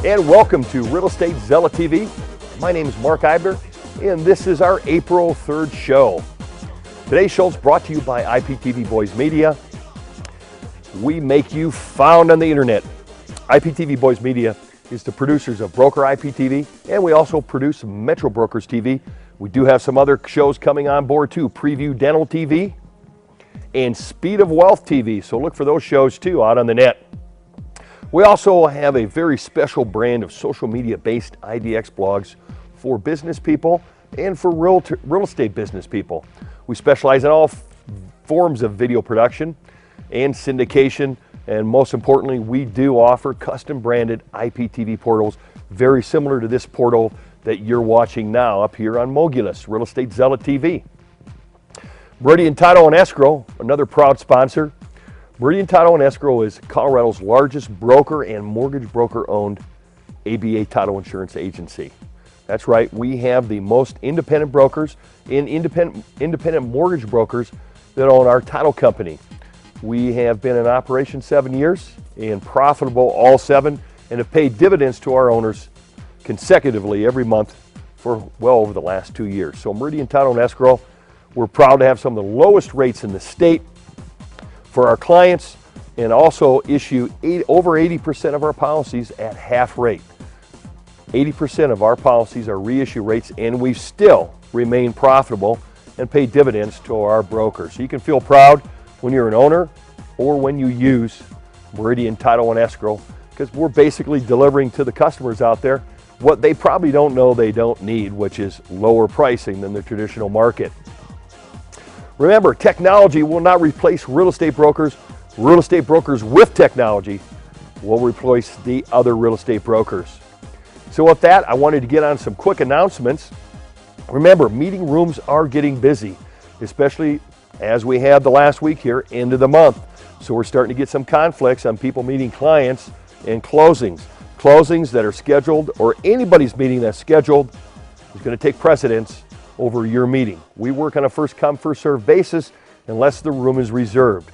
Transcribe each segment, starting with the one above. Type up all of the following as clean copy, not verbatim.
And welcome to Real Estate Zealot TV. My name is Mark Eibner, and this is our April 3rd show. Today's show is brought to you by IPTV Boys Media. We make you found on the internet. IPTV Boys Media is the producers of Broker IPTV, and we also produce Metro Brokers TV. We do have some other shows coming on board too, Preview Dental TV and Speed of Wealth TV. So look for those shows too out on the net. We also have a very special brand of social media-based IDX blogs for business people and for real estate business people. We specialize in all forms of video production and syndication, and most importantly, we do offer custom branded IPTV portals very similar to this portal that you're watching now up here on Mogulus, Real Estate Zealot TV. Meridian Title and Escrow, another proud sponsor. Meridian Title and Escrow is Colorado's largest broker and mortgage broker-owned ABA title insurance agency. That's right, we have the most independent brokers and independent mortgage brokers that own our title company. We have been in operation 7 years and profitable all 7, and have paid dividends to our owners consecutively every month for well over the last 2 years. So Meridian Title and Escrow, we're proud to have some of the lowest rates in the state for our clients, and also issue over 80% of our policies at half rate. 80% of our policies are reissue rates, and we still remain profitable and pay dividends to our brokers. So you can feel proud when you're an owner or when you use Meridian Title and Escrow, because we're basically delivering to the customers out there what they probably don't know they don't need, which is lower pricing than the traditional market. Remember, technology will not replace real estate brokers. Real estate brokers with technology will replace the other real estate brokers. So with that, I wanted to get on some quick announcements. Remember, meeting rooms are getting busy, especially as we had the last week here, end of the month. So we're starting to get some conflicts on people meeting clients and closings. Closings that are scheduled, or anybody's meeting that's scheduled, is going to take precedence over your meeting. We work on a first come, first served basis unless the room is reserved.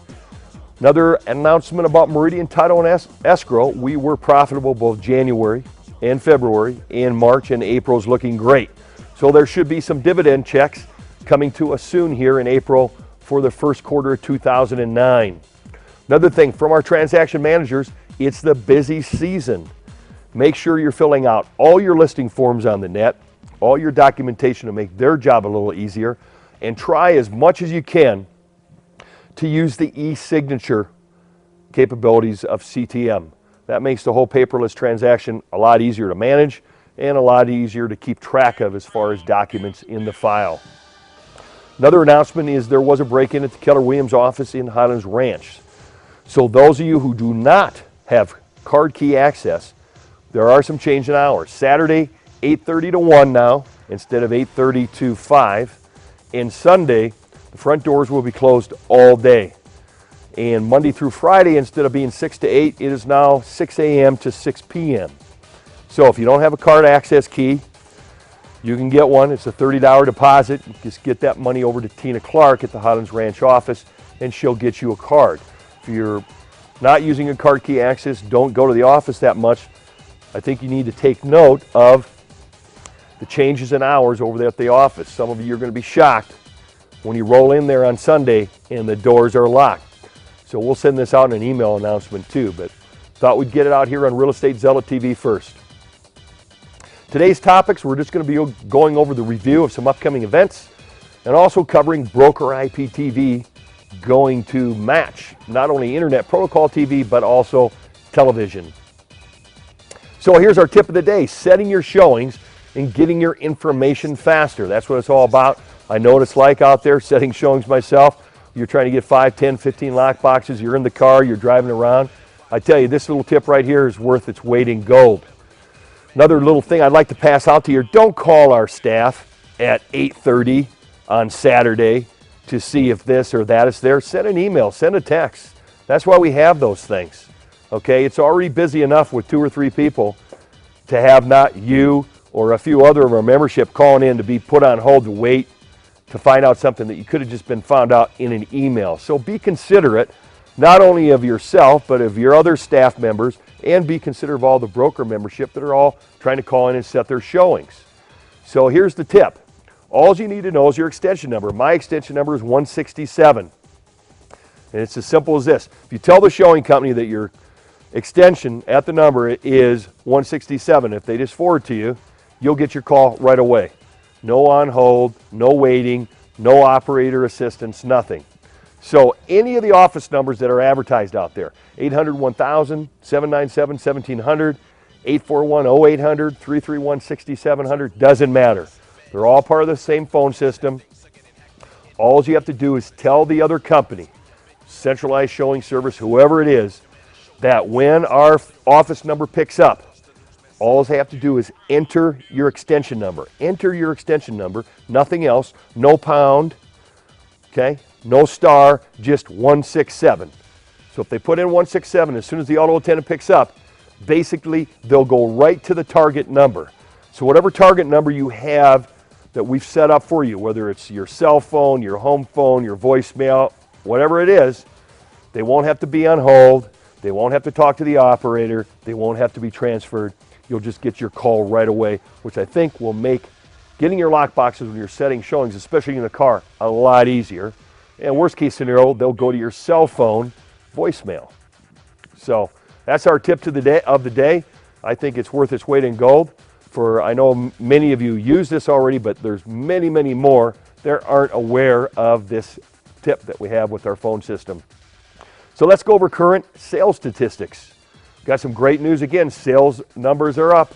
Another announcement about Meridian Title and Escrow, we were profitable both January and February, and March and April is looking great. So there should be some dividend checks coming to us soon here in April for the first quarter of 2009. Another thing from our transaction managers, it's the busy season. Make sure you're filling out all your listing forms on the net, all your documentation to make their job a little easier, and try as much as you can to use the e-signature capabilities of CTM. That makes the whole paperless transaction a lot easier to manage and a lot easier to keep track of as far as documents in the file. Another announcement is there was a break-in at the Keller Williams office in Highlands Ranch. So those of you who do not have card key access, there are some change in hours. Saturday, 8:30 to 1 now instead of 8:30 to 5. And Sunday, the front doors will be closed all day. And Monday through Friday, instead of being 6 to 8, it is now 6 a.m. to 6 p.m. So if you don't have a card access key, you can get one. It's a $30 deposit. You just get that money over to Tina Clark at the Highlands Ranch office, and she'll get you a card. If you're not using a card key access, don't go to the office that much. I think you need to take note of the changes in hours over there at the office. Some of you are going to be shocked when you roll in there on Sunday and the doors are locked. So we'll send this out in an email announcement too, but thought we'd get it out here on Real Estate Zealot TV first. Today's topics, we're just going to be going over the review of some upcoming events and also covering Broker IPTV going to match not only Internet Protocol TV, but also television. So here's our tip of the day, setting your showings and getting your information faster. That's what it's all about. I know what it's like out there setting showings myself. You're trying to get 5, 10, 15 lock boxes. You're in the car, you're driving around. I tell you, this little tip right here is worth its weight in gold. Another little thing I'd like to pass out to you, don't call our staff at 8:30 on Saturday to see if this or that is there. Send an email, send a text. That's why we have those things. Okay, it's already busy enough with 2 or 3 people to have not you or a few other of our membership calling in to be put on hold to wait to find out something that you could have just been found out in an email. So be considerate not only of yourself, but of your other staff members and be considerate of all the broker membership that are all trying to call in and set their showings. So here's the tip. All you need to know is your extension number. My extension number is 167. And it's as simple as this. If you tell the showing company that your extension at the number is 167, if they just forward to you, you'll get your call right away. No on hold, no waiting, no operator assistance, nothing. So any of the office numbers that are advertised out there, 800-1000, 797-1700, 841-0800, 331-6700, doesn't matter. They're all part of the same phone system. All you have to do is tell the other company, centralized showing service, whoever it is, that when our office number picks up, all they have to do is enter your extension number. Enter your extension number, nothing else, no pound, okay, no star, just 167. So if they put in 167, as soon as the auto attendant picks up, basically they'll go right to the target number. So whatever target number you have that we've set up for you, whether it's your cell phone, your home phone, your voicemail, whatever it is, they won't have to be on hold. They won't have to talk to the operator. They won't have to be transferred. You'll just get your call right away, which I think will make getting your lock boxes when you're setting showings, especially in the car, a lot easier. And worst case scenario, they'll go to your cell phone voicemail. So that's our tip of the day. I think it's worth its weight in gold. I know many of you use this already, but there's many, many more that aren't aware of this tip that we have with our phone system. So let's go over current sales statistics. Got some great news again. Sales numbers are up.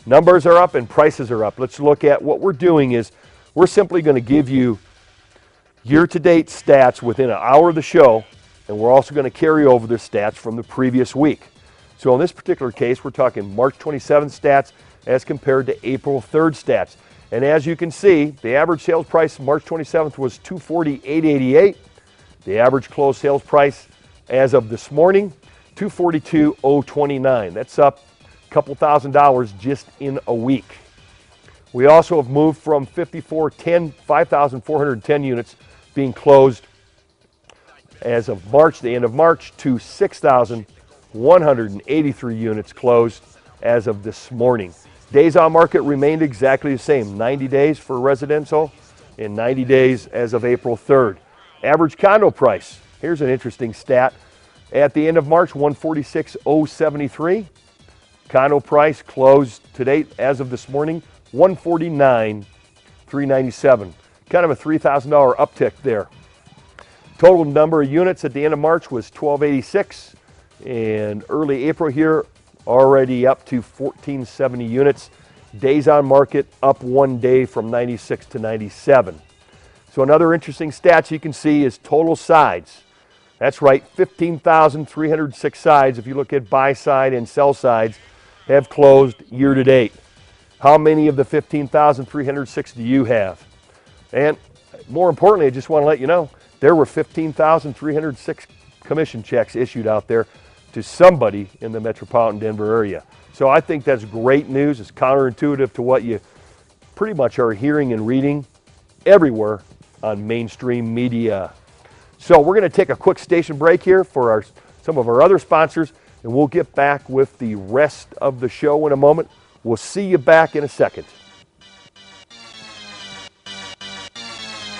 Numbers are up and prices are up. Let's look at what we're doing is we're simply going to give you year-to-date stats within an hour of the show, and we're also going to carry over the stats from the previous week. So in this particular case, we're talking March 27th stats as compared to April 3rd stats. And as you can see, the average sales price March 27th was $248.88. The average closed sales price as of this morning, $242.029. That's up a couple $1,000 just in a week. We also have moved from 5,410 units being closed as of March, the end of March, to 6,183 units closed as of this morning. Days on market remained exactly the same, 90 days for residential and 90 days as of April 3rd. Average condo price, here's an interesting stat. At the end of March, $146,073. Condo price closed to date as of this morning, $149,397. Kind of a $3,000 uptick there. Total number of units at the end of March was 1,286, and early April here already up to 1,470 units. Days on market up 1 day from 96 to 97. So another interesting stats you can see is total sides. That's right, 15,306 sides, if you look at buy side and sell sides, have closed year to date. How many of the 15,306 do you have? And more importantly, I just want to let you know, there were 15,306 commission checks issued out there to somebody in the metropolitan Denver area. So I think that's great news. It's counterintuitive to what you pretty much are hearing and reading everywhere on mainstream media. So we're going to take a quick station break here for some of our other sponsors, and we'll get back with the rest of the show in a moment. We'll see you back in a second.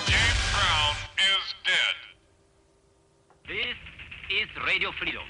James Brown is dead. This is Radio Freedom.